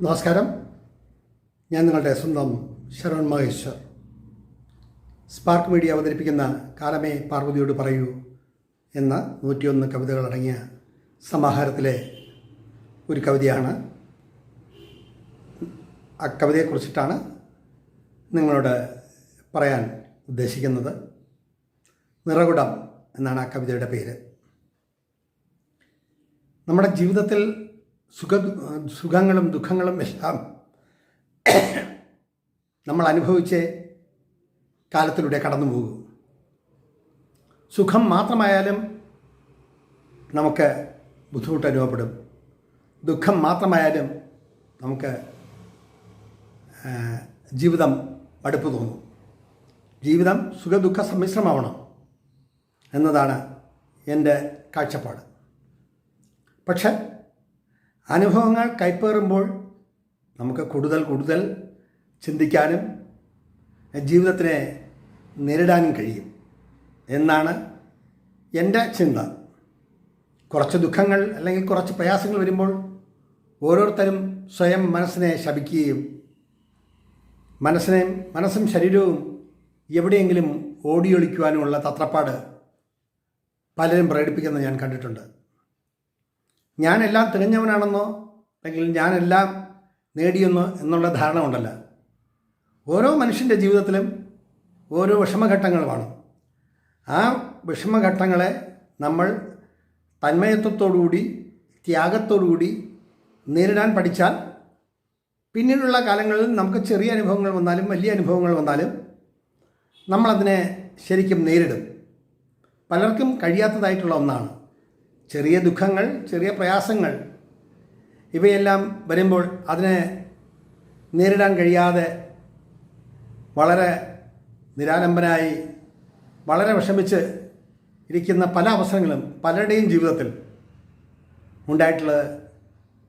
നമസ്കാരം. ഞാൻ നിങ്ങളുടെ സ്വന്തം ശരവൺ മഹേശ്വർ. സ്പാർക്ക് മീഡിയ അവതരിപ്പിക്കുന്ന കാലമേ പാർവതിയോട് പറയൂ എന്ന 101 കവിതകളടങ്ങിയ സമാഹാരത്തിലെ ഒരു കവിതയാണ്. ആ കവിതയെക്കുറിച്ചിട്ടാണ് നിങ്ങളോട് പറയാൻ ഉദ്ദേശിക്കുന്നത്. നിറകുടം എന്നാണ് ആ കവിതയുടെ പേര്. നമ്മുടെ ജീവിതത്തിൽ സുഖങ്ങളും ദുഃഖങ്ങളും എല്ലാം നമ്മൾ അനുഭവിച്ച് കാലത്തിലൂടെ കടന്നു പോകും. സുഖം മാത്രമായാലും നമുക്ക് ബുദ്ധിമുട്ട് അനുഭവപ്പെടും. ദുഃഖം മാത്രമായാലും നമുക്ക് ജീവിതം മടുപ്പ് തോന്നും. ജീവിതം സുഖദുഃഖ സമ്മിശ്രമാവണം എന്നതാണ് എൻ്റെ കാഴ്ചപ്പാട്. പക്ഷെ അനുഭവങ്ങൾ കൈപ്പേറുമ്പോൾ നമുക്ക് കൂടുതൽ ചിന്തിക്കാനും ജീവിതത്തിനെ നേരിടാനും കഴിയും എന്നാണ് എൻ്റെ ചിന്ത. കുറച്ച് ദുഃഖങ്ങൾ അല്ലെങ്കിൽ കുറച്ച് പ്രയാസങ്ങൾ വരുമ്പോൾ ഓരോരുത്തരും സ്വയം മനസ്സിനെ ശപിക്കുകയും മനസ്സും ശരീരവും എവിടെയെങ്കിലും ഓടിയൊളിക്കുവാനുമുള്ള തത്രപ്പാട് പലരും പ്രകടിപ്പിക്കുന്നത് ഞാൻ കണ്ടിട്ടുണ്ട്. ഞാനെല്ലാം തികഞ്ഞവനാണെന്നോ അല്ലെങ്കിൽ ഞാനെല്ലാം നേടിയെന്നോ എന്നുള്ള ധാരണ ഉണ്ടല്ല. ഓരോ മനുഷ്യൻ്റെ ജീവിതത്തിലും ഓരോ വിഷമഘട്ടങ്ങളുമാണ്. ആ വിഷമഘട്ടങ്ങളെ നമ്മൾ തന്മയത്വത്തോടുകൂടി ത്യാഗത്തോടുകൂടി നേരിടാൻ പഠിച്ചാൽ പിന്നീടുള്ള കാലങ്ങളിൽ നമുക്ക് ചെറിയ അനുഭവങ്ങൾ വന്നാലും വലിയ അനുഭവങ്ങൾ വന്നാലും നമ്മളതിനെ ശരിക്കും നേരിടും. പലർക്കും കഴിയാത്തതായിട്ടുള്ള ഒന്നാണ് ചെറിയ ദുഃഖങ്ങൾ, ചെറിയ പ്രയാസങ്ങൾ. ഇവയെല്ലാം വരുമ്പോൾ അതിനെ നേരിടാൻ കഴിയാതെ വളരെ നിരാലംബനായി വളരെ വിഷമിച്ച് ഇരിക്കുന്ന പല അവസരങ്ങളും പലരുടെയും ജീവിതത്തിൽ ഉണ്ടായിട്ടുള്ളത്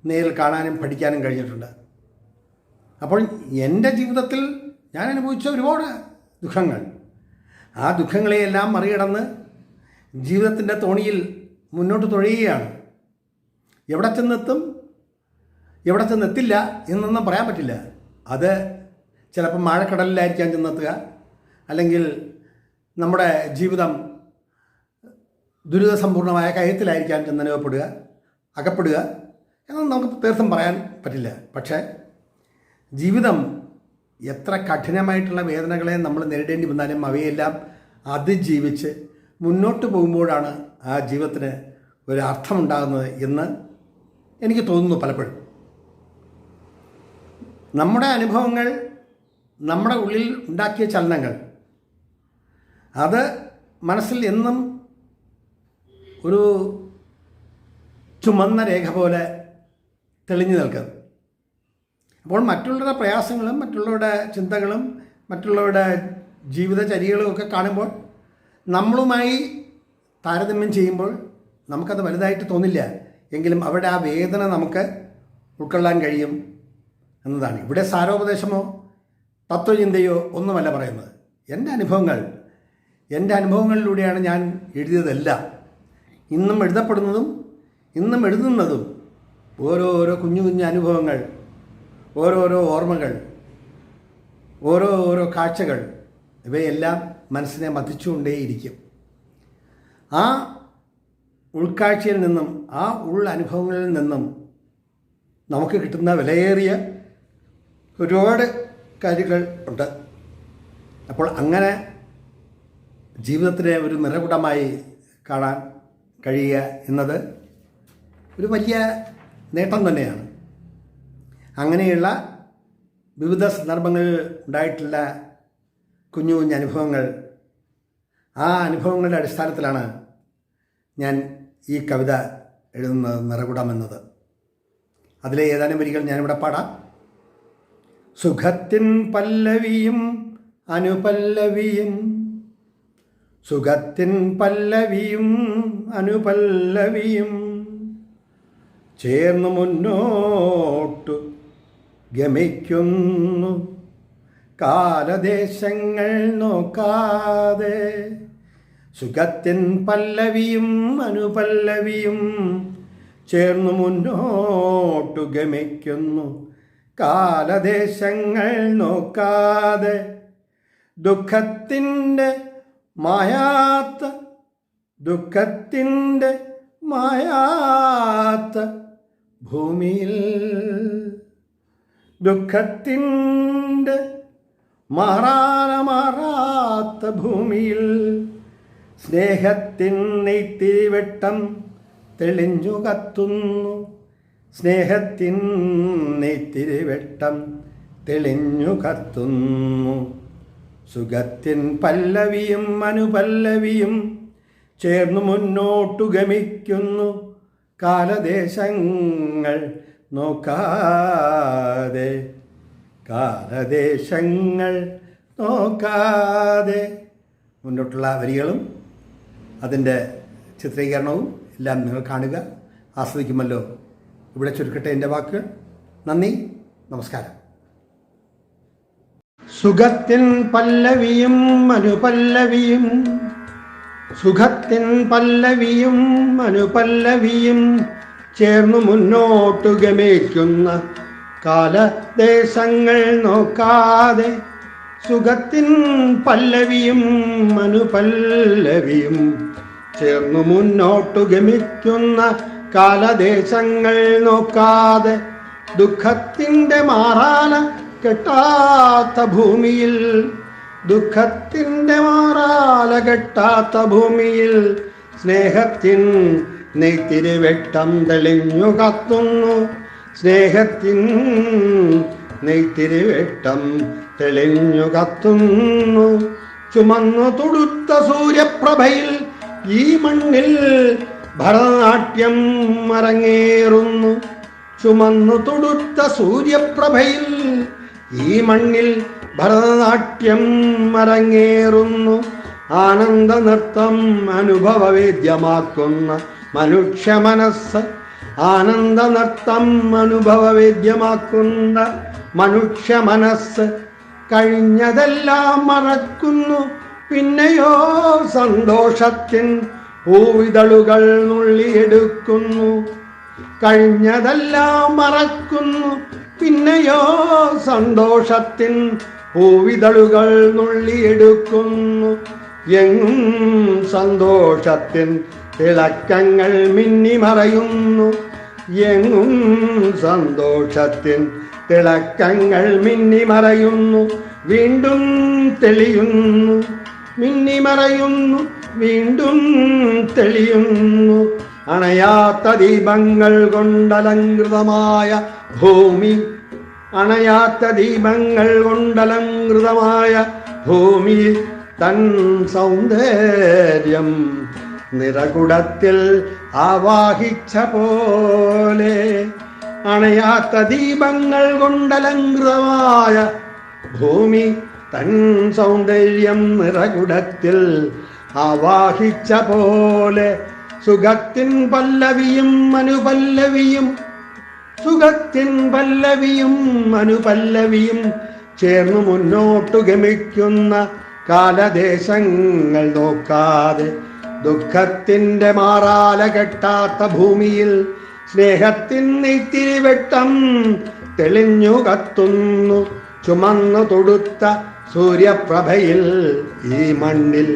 നേരിൽ കാണാനും പഠിക്കാനും കഴിഞ്ഞിട്ടുണ്ട്. അപ്പോൾ എൻ്റെ ജീവിതത്തിൽ ഞാൻ അനുഭവിച്ച ഒരുപാട് ദുഃഖങ്ങൾ, ആ ദുഃഖങ്ങളെയെല്ലാം മറികടന്ന് ജീവിതത്തിൻ്റെ തോണിയിൽ മുന്നോട്ട് തുഴയുകയാണ്. എവിടെ ചെന്നെത്തും എവിടെ ചെന്നെത്തില്ല എന്നൊന്നും പറയാൻ പറ്റില്ല. അത് ചിലപ്പോൾ ആഴക്കടലിലായിരിക്കാം ചെന്നെത്തുക, അല്ലെങ്കിൽ നമ്മുടെ ജീവിതം ദുരിതസമ്പൂർണമായ കയത്തിലായിരിക്കാം ചെന്നനുഭവപ്പെടുക, അകപ്പെടുക എന്നൊന്നും നമുക്ക് തീർത്തും പറയാൻ പറ്റില്ല. പക്ഷേ ജീവിതം എത്ര കഠിനമായിട്ടുള്ള വേദനകളെ നമ്മൾ നേരിടേണ്ടി വന്നാലും അവയെല്ലാം അതിജീവിച്ച് മുന്നോട്ട് പോകുമ്പോഴാണ് ആ ജീവിതത്തിന് ഒരു അർത്ഥമുണ്ടാകുന്നത് എന്ന് എനിക്ക് തോന്നുന്നു പലപ്പോഴും. നമ്മുടെ അനുഭവങ്ങൾ, നമ്മുടെ ഉള്ളിൽ ഉണ്ടാക്കിയ ചലനങ്ങൾ, അത് മനസ്സിൽ എന്നും ഒരു ചുമന്ന രേഖ പോലെ തെളിഞ്ഞു നിൽക്കും. അപ്പോൾ മറ്റുള്ളവരുടെ പ്രയാസങ്ങളും മറ്റുള്ളവരുടെ ചിന്തകളും മറ്റുള്ളവരുടെ ജീവിതചര്യകളും ഒക്കെ കാണുമ്പോൾ നമ്മളുമായി താരതമ്യം ചെയ്യുമ്പോൾ നമുക്കത് വലുതായിട്ട് തോന്നില്ല. എങ്കിലും അവരുടെ ആ വേദന നമുക്ക് ഉൾക്കൊള്ളാൻ കഴിയും എന്നതാണ്. ഇവിടെ സാരോപദേശമോ തത്വചിന്തയോ ഒന്നുമല്ല പറയുന്നത്. എൻ്റെ അനുഭവങ്ങളിലൂടെയാണ് ഞാൻ എഴുതിയതെല്ലാം. ഇന്നും എഴുതപ്പെടുന്നതും ഇന്നും എഴുതുന്നതും ഓരോരോ കുഞ്ഞു അനുഭവങ്ങൾ, ഓരോരോ ഓർമ്മകൾ, ഓരോ കാഴ്ചകൾ, ഇവയെല്ലാം മനസ്സിനെ മതിച്ചുകൊണ്ടേയിരിക്കും. ആ ഉൾക്കാഴ്ചയിൽ നിന്നും ആ അനുഭവങ്ങളിൽ നിന്നും നമുക്ക് കിട്ടുന്ന വിലയേറിയ ഒരുപാട് കാര്യങ്ങൾ ഉണ്ട്. അപ്പോൾ അങ്ങനെ ജീവിതത്തിനെ ഒരു നിറകുടമായി കാണാൻ കഴിയുക എന്നത് ഒരു വലിയ നേട്ടം തന്നെയാണ്. അങ്ങനെയുള്ള വിവിധ സന്ദർഭങ്ങളിൽ ഉണ്ടായിട്ടുള്ള കുഞ്ഞു അനുഭവങ്ങൾ, ആ അനുഭവങ്ങളുടെ അടിസ്ഥാനത്തിലാണ് ഞാൻ ഈ കവിത എഴുതുന്നത്, നിറകുടം എന്നത്. അതിലെ ഏതാനും വരികൾ ഞാനിവിടെ പാടാം. സുഖത്തിൻ പല്ലവിയും അനുപല്ലവിയും, സുഖത്തിൻ പല്ലവിയും അനുപല്ലവിയും ചേർന്നു മുന്നോട്ടു ഗമിക്കുന്നു കാലദേശങ്ങൾ നോക്കാതെ. സുഖത്തിൻ പല്ലവിയും അനുപല്ലവിയും ചേർന്നു മുന്നോട്ടു ഗമിക്കുന്നു കാലദേശങ്ങൾ നോക്കാതെ ദുഃഖത്തിൻ്റെ മായാത്ത ഭൂമിയിൽ ദുഃഖത്തിൻ്റെ മാറാത്ത ഭൂമിയിൽ സ്നേഹത്തിൻ നെയ്ത്തിരിവെട്ടം തെളിഞ്ഞു കത്തുന്നു. സ്നേഹത്തിൻ നെയ്ത്തിരിവെട്ടം തെളിഞ്ഞു കത്തുന്നു. സുഖത്തിൻ പല്ലവിയും അനുപല്ലവിയും ചേർന്നു മുന്നോട്ടു ഗമിക്കുന്നു. കാലദേശങ്ങൾ നോക്കാതെ മുന്നോട്ടുള്ള വരികളും അതിൻ്റെ ചിത്രീകരണവും എല്ലാം നിങ്ങൾ കാണുക, ആസ്വദിക്കുമല്ലോ. ഇവിടെ ചുരുക്കട്ടെ എൻ്റെ വാക്കുകൾ. നന്ദി, നമസ്കാരം. സുഖത്തിൻ പല്ലവിയും അനുപല്ലവിയും ചേർന്നു മുന്നോട്ടു ഗമിക്കുന്ന കാലദേശങ്ങൾ നോക്കാതെ. സുഖത്തിൻ പല്ലവിയും അനുപല്ലവിയും ചേർന്നു മുന്നോട്ടു ഗമിക്കുന്ന കാലദേശങ്ങൾ നോക്കാതെ. ദുഃഖത്തിൻ്റെ മാറാല കെട്ടാത്ത ഭൂമിയിൽ സ്നേഹത്തിൻ നെയ്ത്തിരിവെട്ടം തെളിഞ്ഞു കത്തുന്നു. സ്നേഹത്തിൻ നെയ്ത്തിരിവെട്ടം തെളിഞ്ഞു കത്തുന്നു. ചുമന്നു തുടുത്ത സൂര്യപ്രഭയിൽ ഈ മണ്ണിൽ ഭരതനാട്യം അരങ്ങേറുന്നു. ചുമന്നു തുടുത്ത സൂര്യപ്രഭയിൽ ഈ മണ്ണിൽ ഭരതനാട്യം അരങ്ങേറുന്ന ആനന്ദ നൃത്തം അനുഭവവേദ്യമാക്കുന്ന മനുഷ്യ മനസ്സ്. ആനന്ദ നൃത്തം അനുഭവവേദ്യമാക്കുന്ന മനുഷ്യ മനസ്സ്. കഴിഞ്ഞതെല്ലാം മറക്കുന്നു, പിന്നെയോ സന്തോഷത്തിൻ പൂവിതളുകൾ നുള്ളിയെടുക്കുന്നു. കഴിഞ്ഞതെല്ലാം മറക്കുന്നു, പിന്നെയോ സന്തോഷത്തിൻ പൂവിതളുകൾ നുള്ളിയെടുക്കുന്നു. എങ്ങും സന്തോഷത്തിൻ തിളക്കങ്ങൾ മിന്നിമറയുന്നു. എങ്ങും സന്തോഷത്തിൻ തിളക്കങ്ങൾ മിന്നിമറയുന്നു. വീണ്ടും തെളിയുന്നു, മിന്നിമറയുന്നു, വീണ്ടും തെളിയുന്നു. അണയാത്ത ദീപങ്ങൾ കൊണ്ടലങ്കൃതമായ ഭൂമി. അണയാത്ത ദീപങ്ങൾ കൊണ്ടലങ്കൃതമായ ഭൂമി തൻ സൗന്ദര്യം നിറകുടത്തിൽ ആവാഹിച്ച പോലെ. അണയാത്ത ദീപങ്ങൾ കൊണ്ടലങ്കൃതമായ ഭൂമി തൻ സൗന്ദര്യം നിറകുടത്തിൽ ആവാഹിച്ച പോലെ. സുഖത്തിൻ പല്ലവിയും അനുപല്ലവിയും ചേർന്നു മുന്നോട്ടു ഗമിക്കുന്ന കാലദേശങ്ങൾ നോക്കാതെ. ദുഃഖത്തിൻ്റെ മാറാല കെട്ടാത്ത ഭൂമിയിൽ സ്നേഹത്തിൻ നെയ്ത്തിരിവെട്ടം തെളിഞ്ഞു കത്തുന്നു. ചുമന്നു തൊടുത്ത സൂര്യപ്രഭയിൽ ഈ മണ്ണിൽ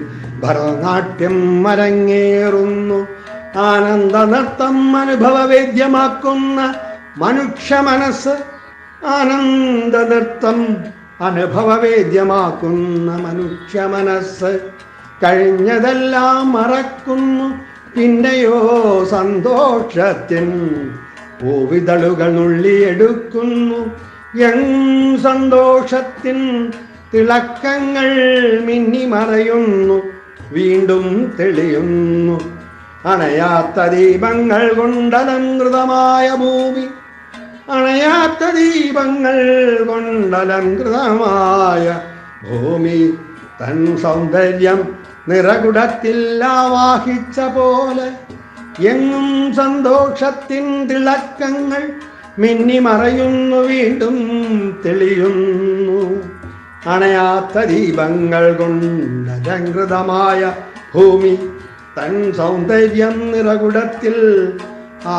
ഭരതനാട്യം അരങ്ങേറുന്നു. ആനന്ദ നൃത്തം അനുഭവവേദ്യമാക്കുന്ന മനുഷ്യ മനസ്സ്. ആനന്ദ നൃത്തം അനുഭവവേദ്യമാക്കുന്ന മനുഷ്യ മനസ്സ്. കഴിഞ്ഞതെല്ലാം മറക്കുന്നു, പിന്നെയോ സന്തോഷത്തിൻ പൂവിതളുകൾ നുള്ളിയെടുക്കുന്നു. സന്തോഷത്തിൻ തിളക്കങ്ങൾ മിന്നിമറയുന്നു, വീണ്ടും തെളിയുന്നു. അണയാത്ത ദീപങ്ങൾ കൊണ്ടലങ്കൃതമായ ഭൂമി. അണയാത്ത ദീപങ്ങൾ കൊണ്ടലങ്കൃതമായ ഭൂമി തൻ സൗന്ദര്യം നിറകുടത്തിൽ ആവാഹിച്ച പോലെ. എങ്ങും സന്തോഷത്തിൻ തിളക്കങ്ങൾ മിന്നിമറയുന്നു, വീണ്ടും തെളിയുന്നു. അണയാത്ത ദീപങ്ങൾ കൊണ്ടലങ്കൃതമായ ഭൂമി തൻ സൗന്ദര്യം നിറകുടത്തിൽ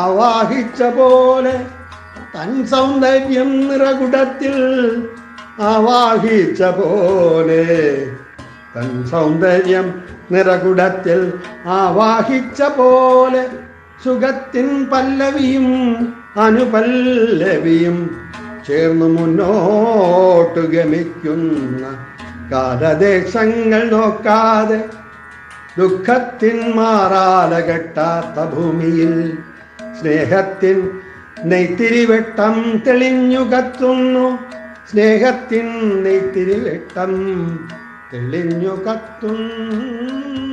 ആവാഹിച്ച പോലെ. തൻ സൗന്ദര്യം നിറകുടത്തിൽ ആവാഹിച്ച പോലെ, തൻ സൗന്ദര്യം നിറകുടത്തിൽ ആവാഹിച്ച പോലെ, സുഖത്തിൻ പല്ലവിയും അനുപല്ലവിയും ചേർന്നു മുന്നോട്ടു ഗമിക്കുന്ന കാലദേശങ്ങൾ നോക്കാതെ, ദുഃഖത്തിൻ മാറാല കെട്ടാത്ത ഭൂമിയിൽ സ്നേഹത്തിൻ നെയ്ത്തിരിവെട്ടം തെളിഞ്ഞു കത്തുന്നു. സ്നേഹത്തിൻ നെയ്ത്തിരിവെട്ടം തെളിഞ്ഞു കത്തുന്നു.